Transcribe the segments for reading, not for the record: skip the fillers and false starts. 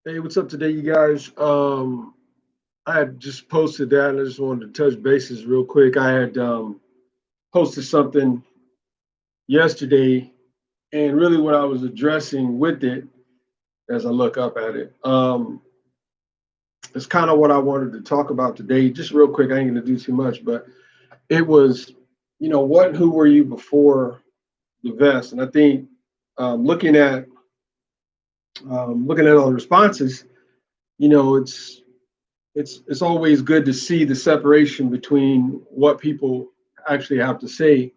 Hey, what's up today, you guys? I had just posted that, and I just wanted to touch bases real quick. I had posted something yesterday, and really what I was addressing with it, as I look up at it, is kind of what I wanted to talk about today. Just real quick, I ain't gonna do too much, but it was, what and who were you before the vest? And I think looking at all the responses, you know, it's it's always good to see the separation between what people actually have to say.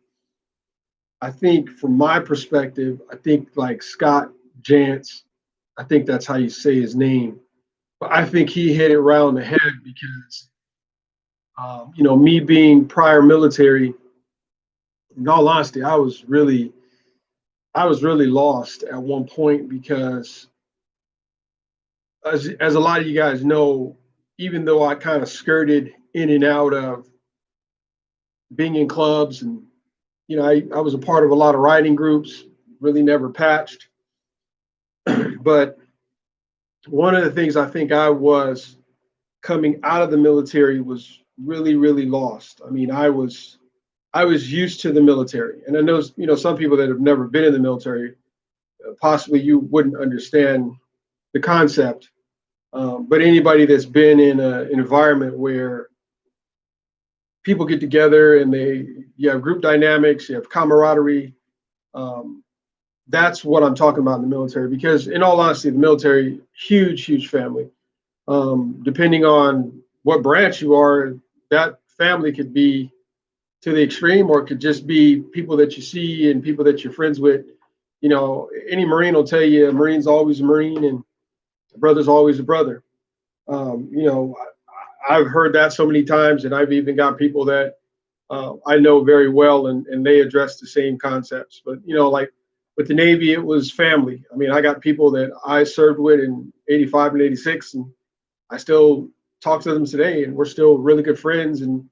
I think from my perspective, I think like Scott Jantz, I think that's how you say his name. But I think he hit it right on the head because, me being prior military, in all honesty, I was really lost at one point because, as a lot of you guys know, even though I kind of skirted in and out of being in clubs and I was a part of a lot of writing groups, really never patched. But one of the things I think I was coming out of the military was really, really lost. I mean, I was used to the military. And I know, some people that have never been in the military, possibly you wouldn't understand the concept. But anybody that's been in an environment where people get together and you have group dynamics, you have camaraderie, um, that's what I'm talking about in the military. Because in all honesty, the military, huge, huge family. Depending on what branch you are, that family could be to the extreme, or it could just be people that you see and people that you're friends with. Any Marine will tell you a Marine's always a Marine and a brother's always a brother. Um, you know, I've heard that so many times, and I've even got people that I know very well, and they address the same concepts. But like with the Navy, it was family. I mean, I got people that I served with in '85 and '86, and I still talk to them today, and we're still really good friends. And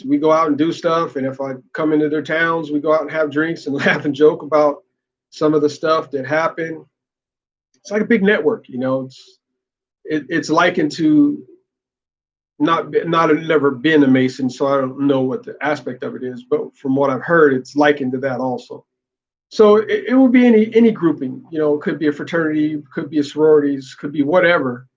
we go out and do stuff. And if I come into their towns, we go out and have drinks and laugh and joke about some of the stuff that happened. It's like a big network, it's likened to not never been a Mason, so I don't know what the aspect of it is, but from what I've heard, it's likened to that also. So it would be any grouping, it could be a fraternity, could be a sororities, could be whatever.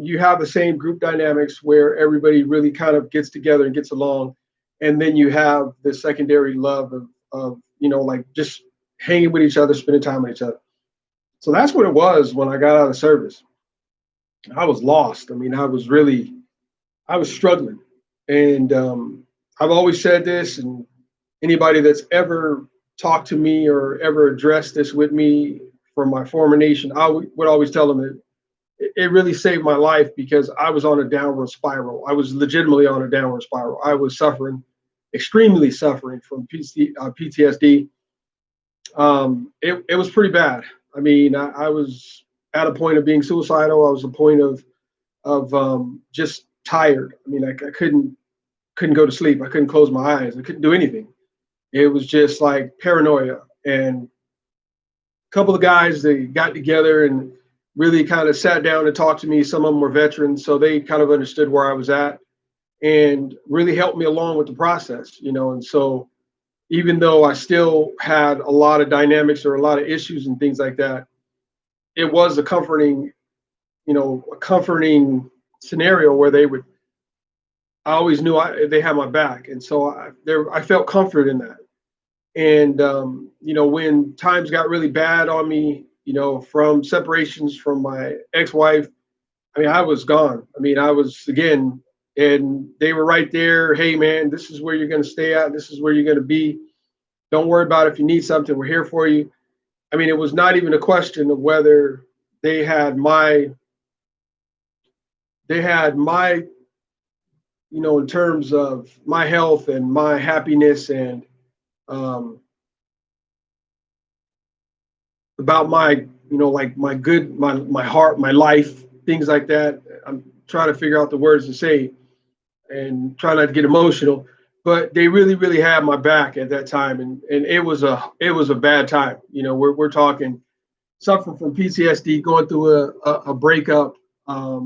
You have the same group dynamics where everybody really kind of gets together and gets along, and then you have the secondary love of like just hanging with each other, spending time with each other. So that's what it was when I got out of service. I was lost. I mean, I was struggling, and I've always said this, and anybody that's ever talked to me or ever addressed this with me from my former nation, would always tell them that it really saved my life because I was on a downward spiral. I was legitimately on a downward spiral. I was suffering, extremely suffering from PTSD. It was pretty bad. I mean, I was at a point of being suicidal. I was at a point of just tired. I mean, I couldn't go to sleep. I couldn't close my eyes. I couldn't do anything. It was just like paranoia. And a couple of guys, they got together and really kind of sat down and talked to me. Some of them were veterans, so they kind of understood where I was at and really helped me along with the process. And so even though I still had a lot of dynamics or a lot of issues and things like that, it was a comforting scenario where I always knew they had my back. And so I felt comfort in that. And when times got really bad on me, from separations from my ex-wife, I mean, I was gone. I mean, I was again, and they were right there. Hey, man, this is where you're going to stay at. This is where you're going to be. Don't worry about it. If you need something, we're here for you. I mean, it was not even a question of whether they had my, they had my, in terms of my health and my happiness and um, about my, like my heart, my life, things like that. I'm trying to figure out the words to say and try not to get emotional, but they really, really had my back at that time. And it was a bad time. We're talking, suffering from PTSD, going through a breakup, a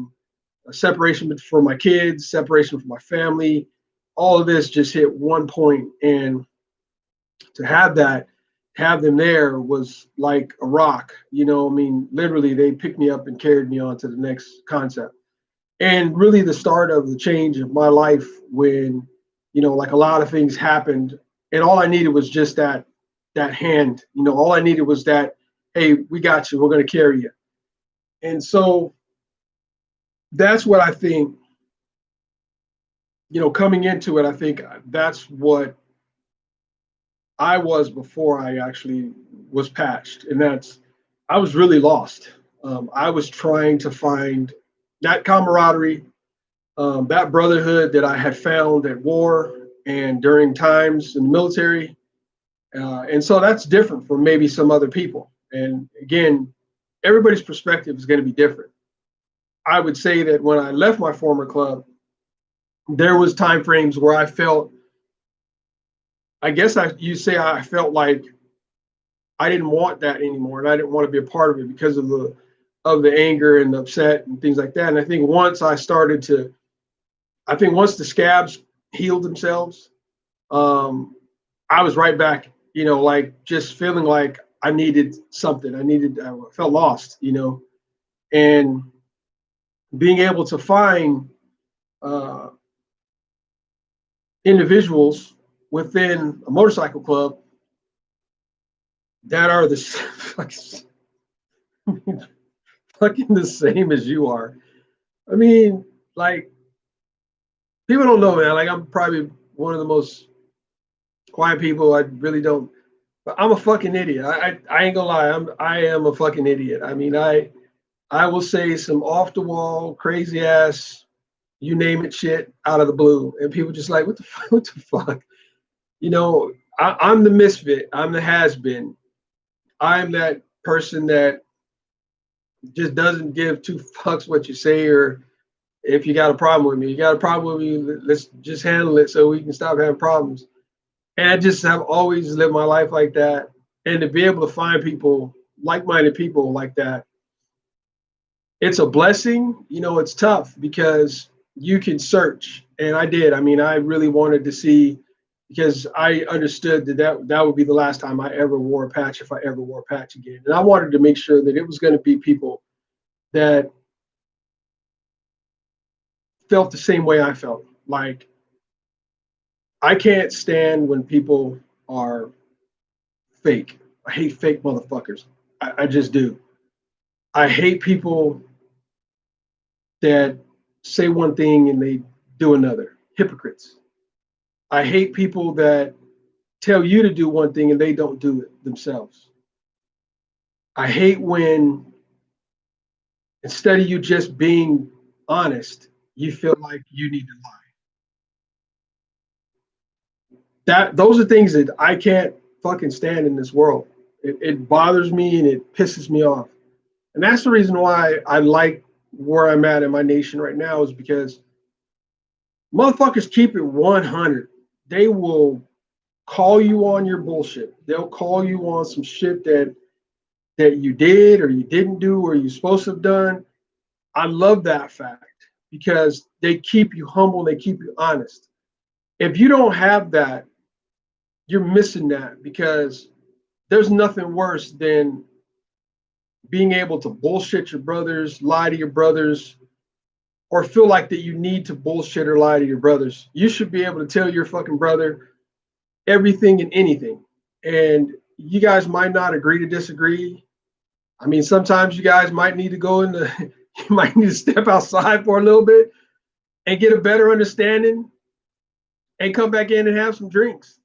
separation from my kids, separation from my family. All of this just hit one point, and to have them there was like a rock. I mean, literally, they picked me up and carried me on to the next concept. And really, the start of the change of my life when, like a lot of things happened, and all I needed was just that hand. All I needed was that, hey, we got you. We're going to carry you. And so that's what I think, coming into it, I think that's what I was before I actually was patched. And I was really lost. I was trying to find that camaraderie, that brotherhood that I had found at war and during times in the military. And so that's different from maybe some other people. And again, everybody's perspective is going to be different. I would say that when I left my former club, there was time frames where I felt, I guess I felt like I didn't want that anymore, and I didn't want to be a part of it because of the anger and the upset and things like that. And I think once the scabs healed themselves, I was right back, like just feeling like I needed something. I felt lost, and being able to find uh, individuals within a motorcycle club that are the fucking the same as you are. I mean, like, people don't know, man. Like, I'm probably one of the most quiet people. I really don't. But I'm a fucking idiot. I ain't gonna lie. I am a fucking idiot. I mean, I will say some off the wall, crazy ass, you name it, shit out of the blue, and people just like, what the fuck? What the fuck? I'm the misfit. I'm the has been. I'm that person that just doesn't give two fucks what you say, or if you got a problem with me. You got a problem with me, let's just handle it so we can stop having problems. And I just have always lived my life like that. And to be able to find people, like-minded people like that, it's a blessing. It's tough because you can search. And I did. I mean, I really wanted to see, because I understood that would be the last time I ever wore a patch, if I ever wore a patch again. And I wanted to make sure that it was going to be people that felt the same way I felt. Like, I can't stand when people are fake. I hate fake motherfuckers. I just do. I hate people that say one thing and they do another. Hypocrites. I hate people that tell you to do one thing and they don't do it themselves. I hate when, instead of you just being honest, you feel like you need to lie. Those are things that I can't fucking stand in this world. It bothers me and it pisses me off. And that's the reason why I like where I'm at in my nation right now, is because motherfuckers keep it 100. They will call you on your bullshit. They'll call you on some shit that you did or you didn't do or you're supposed to have done. I love that fact because they keep you humble. They keep you honest. If you don't have that, you're missing that, because there's nothing worse than being able to bullshit your brothers, lie to your brothers, or feel like that you need to bullshit or lie to your brothers. You should be able to tell your fucking brother everything and anything. And you guys might not agree to disagree. I mean, sometimes you guys might need to go into, you might need to step outside for a little bit and get a better understanding and come back in and have some drinks.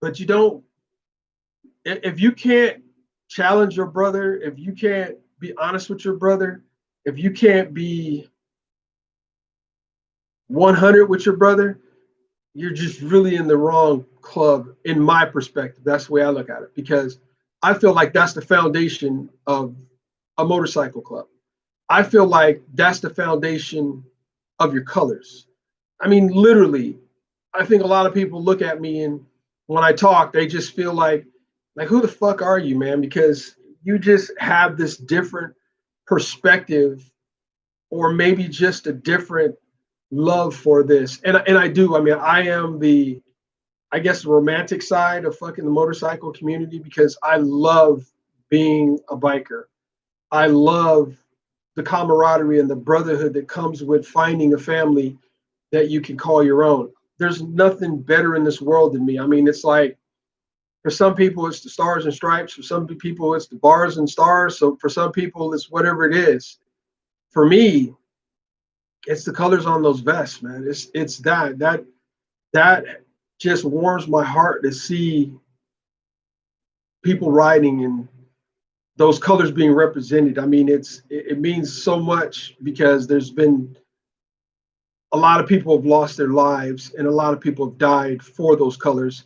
But you don't, if you can't challenge your brother, if you can't be honest with your brother, if you can't be 100 with your brother, you're just really in the wrong club, in my perspective. That's the way I look at it, because I feel like that's the foundation of a motorcycle club. I feel like that's the foundation of your colors. I mean, literally, I think a lot of people look at me and when I talk, they just feel like who the fuck are you, man? Because you just have this different perspective, or maybe just a different love for this. And I do. I mean, I am the, I guess, the romantic side of fucking the motorcycle community, because I love being a biker. I love the camaraderie and the brotherhood that comes with finding a family that you can call your own. There's nothing better in this world than me. I mean, it's like, for some people it's the stars and stripes, for some people it's the bars and stars, so for some people it's whatever it is. For me, it's the colors on those vests, man. It's that just warms my heart to see people riding and those colors being represented. I mean, it means so much, because there's been a lot of people have lost their lives, and a lot of people have died for those colors,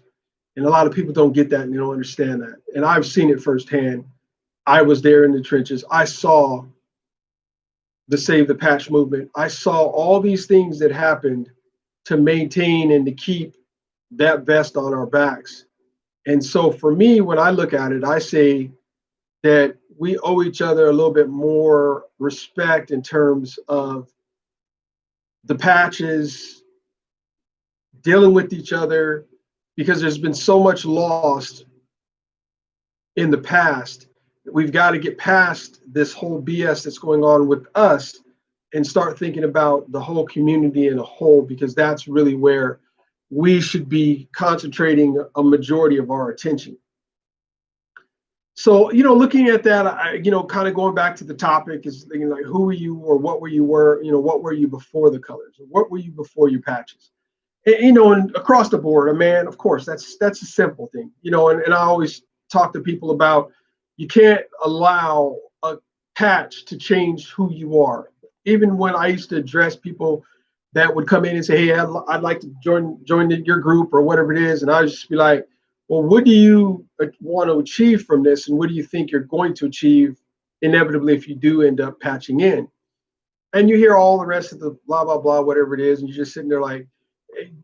and a lot of people don't get that and they don't understand that. And I've seen it firsthand. I was there in the trenches. I saw the Save the Patch movement. I saw all these things that happened to maintain and to keep that vest on our backs. And so for me, when I look at it, I say that we owe each other a little bit more respect in terms of the patches, dealing with each other, because there's been so much lost in the past. We've got to get past this whole BS that's going on with us and start thinking about the whole community in a whole, because that's really where we should be concentrating a majority of our attention. So, looking at that, kind of going back to the topic, is thinking like, who were you, or what were you, what were you before the colors, or what were you before your patches? And across the board, man, of course, that's a simple thing, and I always talk to people about, you can't allow a patch to change who you are. Even when I used to address people that would come in and say, hey, I'd like to join your group or whatever it is, and I would just be like, well, what do you want to achieve from this, and what do you think you're going to achieve inevitably if you do end up patching in? And you hear all the rest of the blah blah blah, whatever it is, and you're just sitting there like,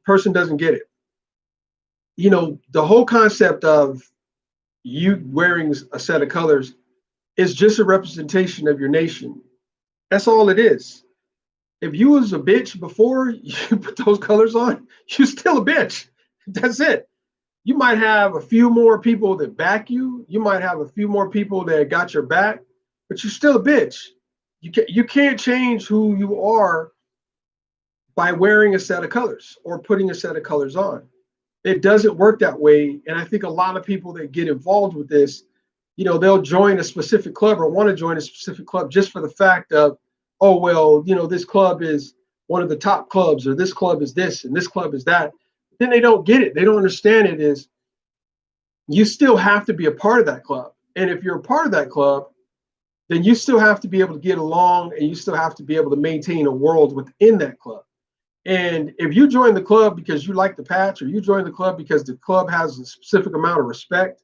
person doesn't get it. The whole concept of you wearing a set of colors is just a representation of your nation. That's all it is. If you was a bitch before you put those colors on, you're still a bitch. That's it. You might have a few more people that back you. You might have a few more people that got your back, but you're still a bitch. You can't change who you are by wearing a set of colors or putting a set of colors on. It doesn't work that way. And I think a lot of people that get involved with this, they'll join a specific club or want to join a specific club just for the fact of, oh, well, this club is one of the top clubs, or this club is this and this club is that. Then they don't get it. They don't understand it is, you still have to be a part of that club. And if you're a part of that club, then you still have to be able to get along, and you still have to be able to maintain a world within that club. And if you join the club because you like the patch, or you join the club because the club has a specific amount of respect,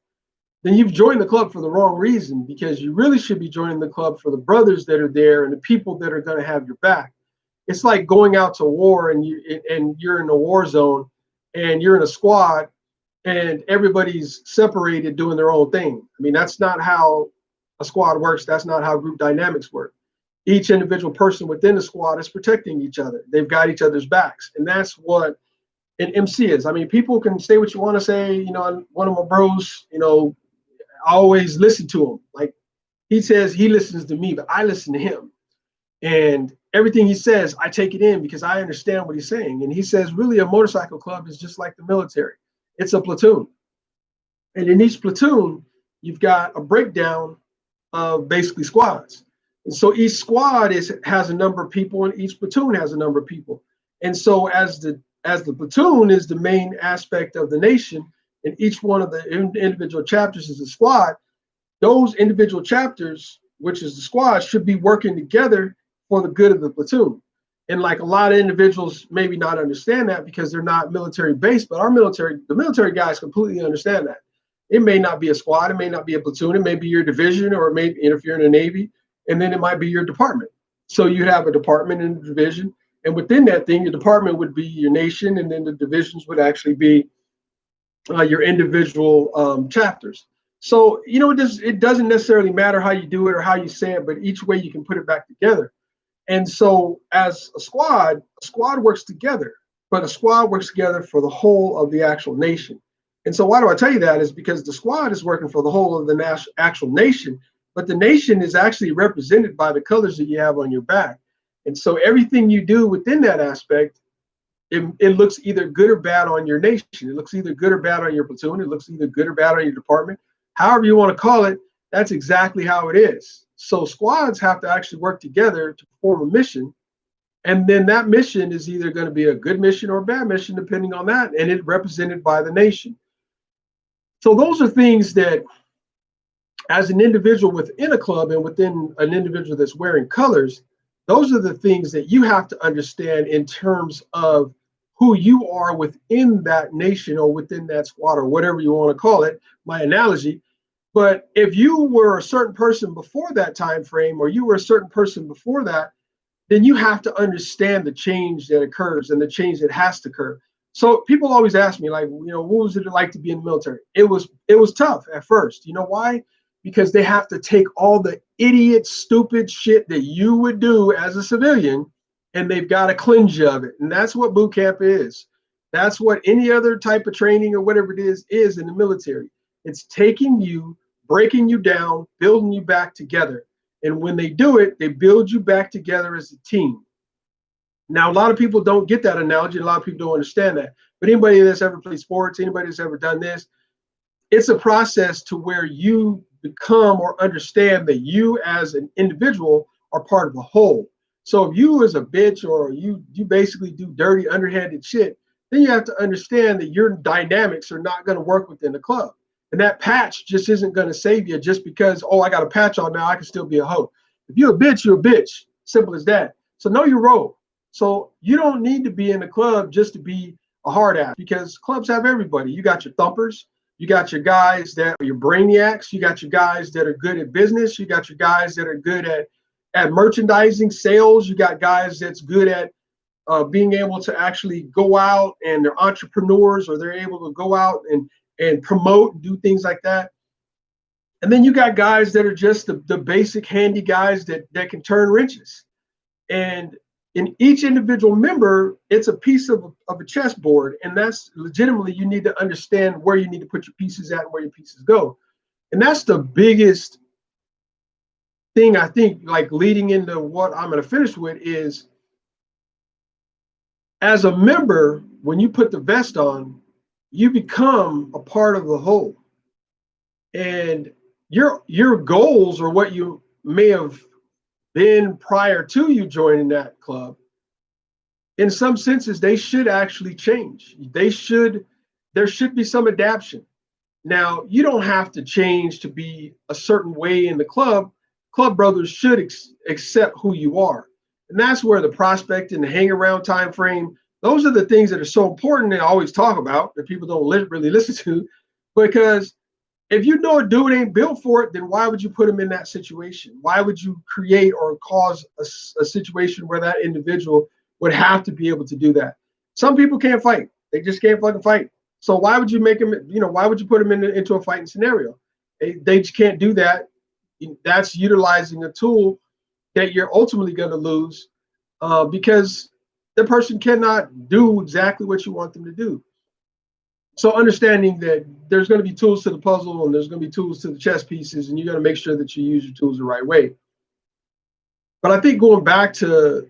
then you've joined the club for the wrong reason, because you really should be joining the club for the brothers that are there and the people that are going to have your back. It's like going out to war, and you're in a war zone, and you're in a squad, and everybody's separated doing their own thing. I mean, that's not how a squad works. That's not how group dynamics work. Each individual person within the squad is protecting each other. They've got each other's backs. And that's what an MC is. I mean, people can say what you want to say. One of my bros, I always listen to him. Like, he says he listens to me, but I listen to him. And everything he says, I take it in, because I understand what he's saying. And he says, really, a motorcycle club is just like the military. It's a platoon. And in each platoon, you've got a breakdown of basically squads. And so each squad has a number of people, and each platoon has a number of people. And so as the platoon is the main aspect of the nation, and each one of the individual chapters is a squad, those individual chapters, which is the squad, should be working together for the good of the platoon. And like, a lot of individuals maybe not understand that because they're not military based, but the military guys completely understand that. It may not be a squad, it may not be a platoon, it may be your division, or maybe if you're in the Navy, and then it might be your department. So you have a department and a division, and within that thing, your department would be your nation, and then the divisions would actually be your individual chapters. So, it doesn't necessarily matter how you do it or how you say it, but each way you can put it back together. And so, as a squad works together, but a squad works together for the whole of the actual nation. And so, why do I tell you that? Is because the squad is working for the whole of the actual nation, but the nation is actually represented by the colors that you have on your back. And so, everything you do within that aspect, it looks either good or bad on your nation. It looks either good or bad on your platoon. It looks either good or bad on your department. However you want to call it, that's exactly how it is. So squads have to actually work together to perform a mission. And then that mission is either going to be a good mission or a bad mission, depending on that. And it's represented by the nation. So those are things that, as an individual within a club and within an individual that's wearing colors, those are the things that you have to understand in terms of who you are within that nation or within that squad or whatever you want to call it, my analogy. But if you were a certain person before that time frame, or you were a certain person before that, then you have to understand the change that occurs and the change that has to occur. So people always ask me, like, what was it like to be in the military? It was tough at first. You know why? Because they have to take all the idiot, stupid shit that you would do as a civilian, and they've got to cleanse you of it. And that's what boot camp is. That's what any other type of training or whatever it is in the military. It's taking you, breaking you down, building you back together. And when they do it, they build you back together as a team. Now, a lot of people don't get that analogy. A lot of people don't understand that. But anybody that's ever played sports, anybody that's ever done this, it's a process to where you become or understand that you as an individual are part of the whole. So if you as a bitch, or you basically do dirty, underhanded shit, then you have to understand that your dynamics are not going to work within the club. And that patch just isn't going to save you just because, oh, I got a patch on now, I can still be a hoe. If you're a bitch, you're a bitch. Simple as that. So know your role. So you don't need to be in the club just to be a hard ass, because clubs have everybody. You got your thumpers, you got your guys that are your brainiacs, you got your guys that are good at business, you got your guys that are good at merchandising, sales, you got guys that's good at being able to actually go out, and they're entrepreneurs, or they're able to go out and promote and do things like that. And then you got guys that are just the basic handy guys that can turn wrenches. And in each individual member, it's a piece of a chessboard. And that's legitimately, you need to understand where you need to put your pieces at and where your pieces go. And that's the biggest thing, I think, like leading into what I'm going to finish with is, as a member, when you put the vest on, you become a part of the whole. And your goals, or what you may have been prior to you joining that club, in some senses, they should actually change. There should be some adaptation. Now, you don't have to change to be a certain way in the club. Club brothers should accept who you are. And that's where the prospect and the hang around time frame, those are the things that are so important and I always talk about that people don't really listen to. Because if you know a dude ain't built for it, then why would you put him in that situation? Why would you create or cause a situation where that individual would have to be able to do that? Some people can't fight. They just can't fucking fight. So why would you make him, why would you put him into a fighting scenario? They just can't do that. That's utilizing a tool that you're ultimately going to lose because the person cannot do exactly what you want them to do. So understanding that there's going to be tools to the puzzle, and there's going to be tools to the chess pieces, and you got to make sure that you use your tools the right way. But I think going back to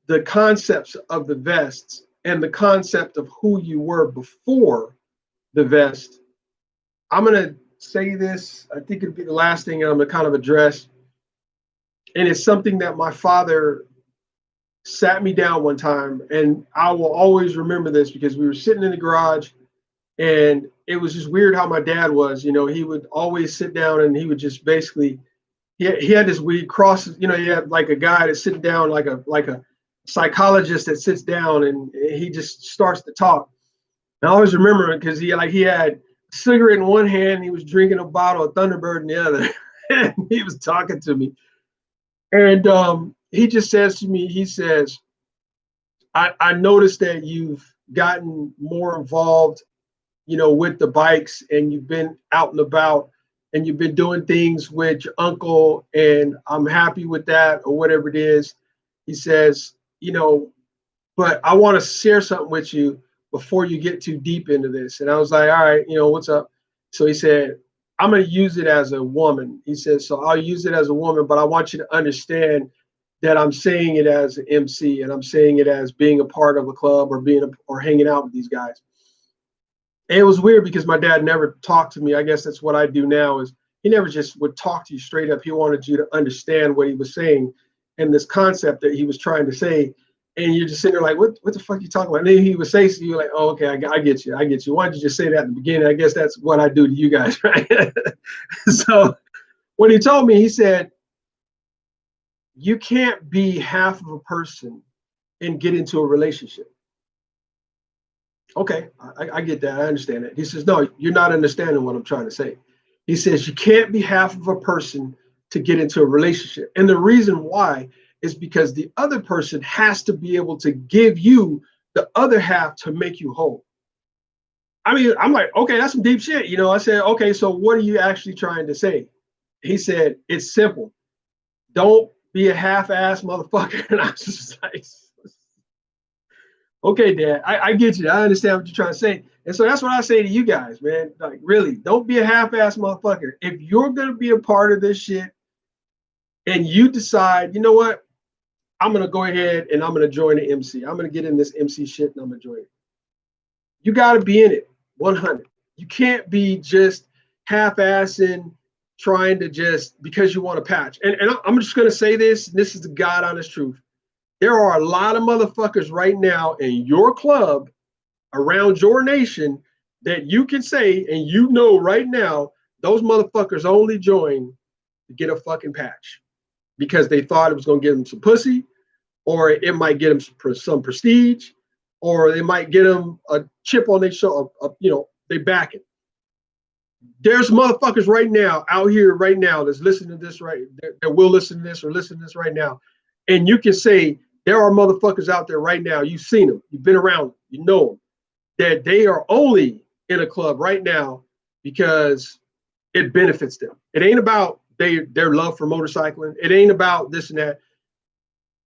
the concepts of the vests and the concept of who you were before the vest, I'm going to say this. I think it'll be the last thing I'm going to kind of address. And it's something that my father sat me down one time, and I will always remember this because we were sitting in the garage, and it was just weird how my dad was. He would always sit down, and he would just basically, he had this weird cross. He had like a guy that's sitting down, like a psychologist that sits down, and he just starts to talk. And I always remember it because he had a cigarette in one hand, and he was drinking a bottle of Thunderbird in the other, and he was talking to me. And he just says to me, he says, I noticed that you've gotten more involved, with the bikes, and you've been out and about, and you've been doing things with your uncle, and I'm happy with that, or whatever it is. He says, but I want to share something with you before you get too deep into this. And I was like, all right, what's up? So he said, I'm going to use it as a woman. He said, so I'll use it as a woman, but I want you to understand that I'm saying it as an MC, and I'm saying it as being a part of a club, or or hanging out with these guys. And it was weird because my dad never talked to me. I guess that's what I do now, is he never just would talk to you straight up. He wanted you to understand what he was saying and this concept that he was trying to say. And you're just sitting there like, what the fuck are you talking about? And then he would say to you like, oh, okay, I get you. Why don't you just say that in the beginning? I guess that's what I do to you guys, right? So when he told me, he said, you can't be half of a person and get into a relationship. Okay, I get that. I understand that. He says, no, you're not understanding what I'm trying to say. He says, you can't be half of a person to get into a relationship. And the reason why is because the other person has to be able to give you the other half to make you whole. I mean, I'm like, okay, that's some deep shit. I said, okay, so what are you actually trying to say? He said, it's simple. Don't be a half-ass motherfucker. And I was just like, okay, Dad, I get you. I understand what you're trying to say. And so that's what I say to you guys, man. Like, really, don't be a half-ass motherfucker. If you're going to be a part of this shit and you decide, you know what, I'm going to go ahead and I'm going to join the MC. I'm going to get in this MC shit and I'm going to join it. You got to be in it 100. You can't be just half-assing, trying to just because you want to patch. And I'm just going to say this. This is the God honest truth. There are a lot of motherfuckers right now in your club, around your nation, that you can say, and right now, those motherfuckers only joined to get a fucking patch because they thought it was going to give them some pussy, or it might get them some prestige, or they might get them a chip on their shoulder, they back it. There's motherfuckers right now out here right now that's listening to this that will listen to this or listen to this right now. And you can say, there are motherfuckers out there right now. You've seen them. You've been around them. You know them. That they are only in a club right now because it benefits them. It ain't about their love for motorcycling. It ain't about this and that.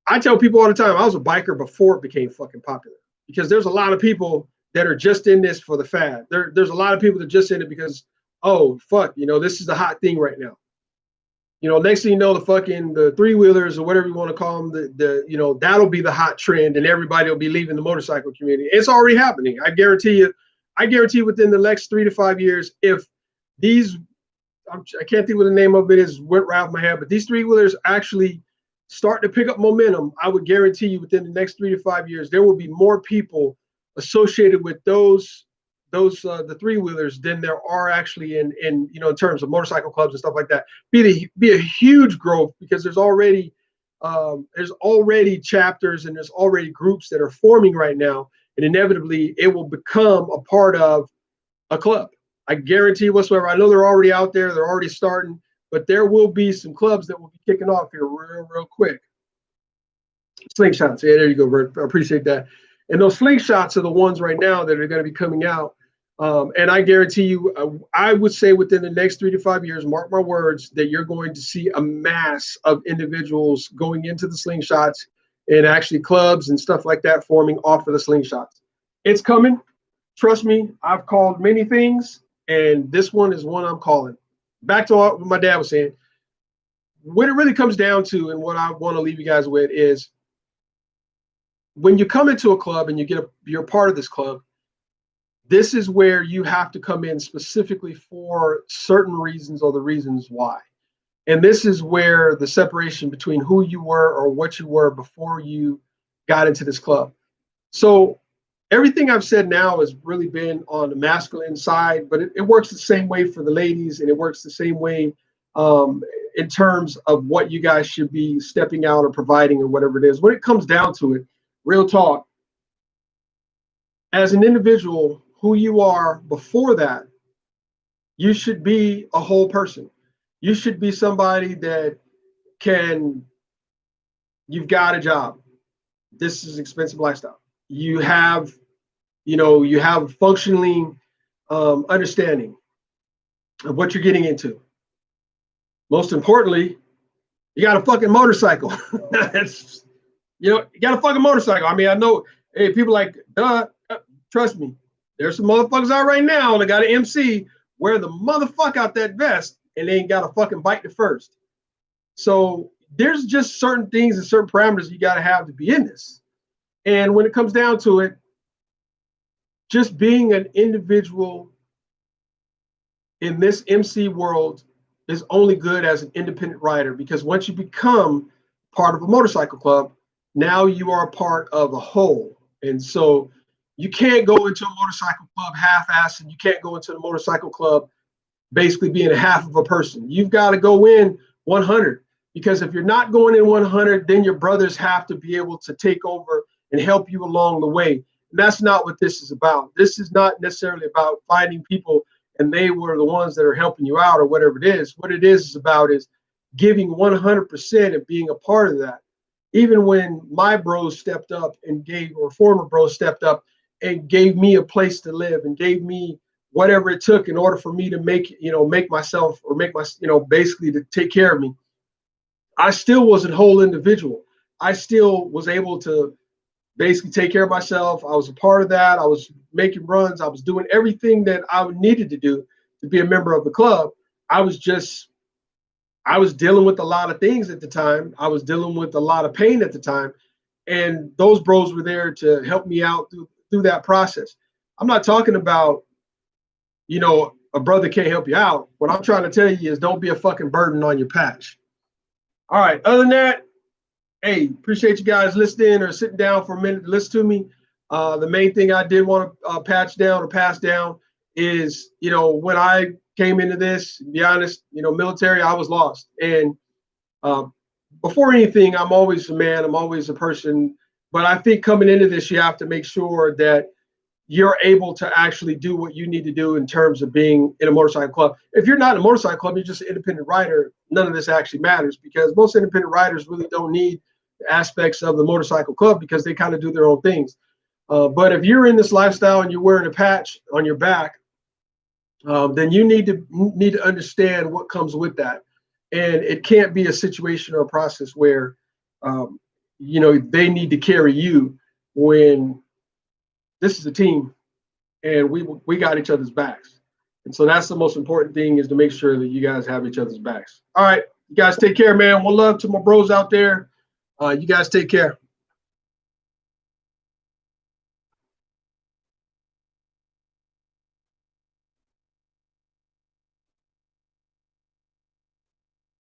I tell people all the time, I was a biker before it became fucking popular, because there's a lot of people that are just in this for the fad. There's a lot of people that are just in it because, oh, fuck, this is the hot thing right now. Next thing you know, the three-wheelers or whatever you want to call them, that'll be the hot trend, and everybody will be leaving the motorcycle community. It's already happening. I guarantee you within the next 3 to 5 years, if these, I can't think what the name of it is, went right off my head, but these three-wheelers actually start to pick up momentum, I would guarantee you within the next 3 to 5 years, there will be more people associated with the three-wheelers than there are actually in terms of motorcycle clubs and stuff like that. Be a huge growth, because there's already chapters and there's already groups that are forming right now, and inevitably it will become a part of a club. I guarantee whatsoever. I know they're already out there, they're already starting, but there will be some clubs that will be kicking off here real quick. Slingshots, yeah, there you go, Bert. I appreciate that. And those slingshots are the ones right now that are going to be coming out. And I guarantee you, I would say within the next 3 to 5 years, mark my words, that you're going to see a mass of individuals going into the slingshots, and actually clubs and stuff like that forming off of the slingshots. It's coming. Trust me, I've called many things, and this one is one I'm calling. Back to what my dad was saying. What it really comes down to, and what I want to leave you guys with, is when you come into a club and you're part of this club, this is where you have to come in specifically for certain reasons, or the reasons why. And this is where the separation between who you were or what you were before you got into this club. So everything I've said now has really been on the masculine side, but it works the same way for the ladies, and it works the same way in terms of what you guys should be stepping out or providing, or whatever it is. When it comes down to it, real talk, as an individual, who you are before that, you should be a whole person. You should be somebody that you've got a job. This is an expensive lifestyle. You have a functioning understanding of what you're getting into. Most importantly, you got a fucking motorcycle. That's, you got a fucking motorcycle. I mean, I know, hey, people like, trust me, there's some motherfuckers out right now that got an MC, wear the motherfucker out that vest, and they ain't got a fucking bite to first. So there's just certain things and certain parameters you got to have to be in this. And when it comes down to it, just being an individual in this MC world is only good as an independent rider, because once you become part of a motorcycle club, now you are a part of a whole. And so you can't go into a motorcycle club half-assed, and you can't go into the motorcycle club basically being a half of a person. You've got to go in 100, because if you're not going in 100, then your brothers have to be able to take over and help you along the way. And that's not what this is about. This is not necessarily about finding people and they were the ones that are helping you out or whatever it is. What it is about is giving 100% and being a part of that. Even when my bros stepped up and gave, or former bros stepped up and gave me a place to live and gave me whatever it took in order for me to make myself, or make my, basically to take care of me. I still was a whole individual. I still was able to basically take care of myself. I was a part of that. I was making runs. I was doing everything that I needed to do to be a member of the club. I was dealing with a lot of things at the time. I was dealing with a lot of pain at the time. And those bros were there to help me out through that process. I'm not talking about, a brother can't help you out. What I'm trying to tell you is don't be a fucking burden on your patch. All right. Other than that, hey, appreciate you guys listening or sitting down for a minute to listen to me. The main thing I did want to pass down is, when I came into this, to be honest, military, I was lost. And before anything, I'm always a man, I'm always a person. But I think coming into this, you have to make sure that you're able to actually do what you need to do in terms of being in a motorcycle club. If you're not in a motorcycle club, you're just an independent rider, none of this actually matters, because most independent riders really don't need the aspects of the motorcycle club because they kind of do their own things. But if you're in this lifestyle and you're wearing a patch on your back, then you need to understand what comes with that. And it can't be a situation or a process where, they need to carry you, when this is a team and we got each other's backs. And so that's the most important thing, is to make sure that you guys have each other's backs. All right, you guys take care, man. One love to my bros out there. You guys take care.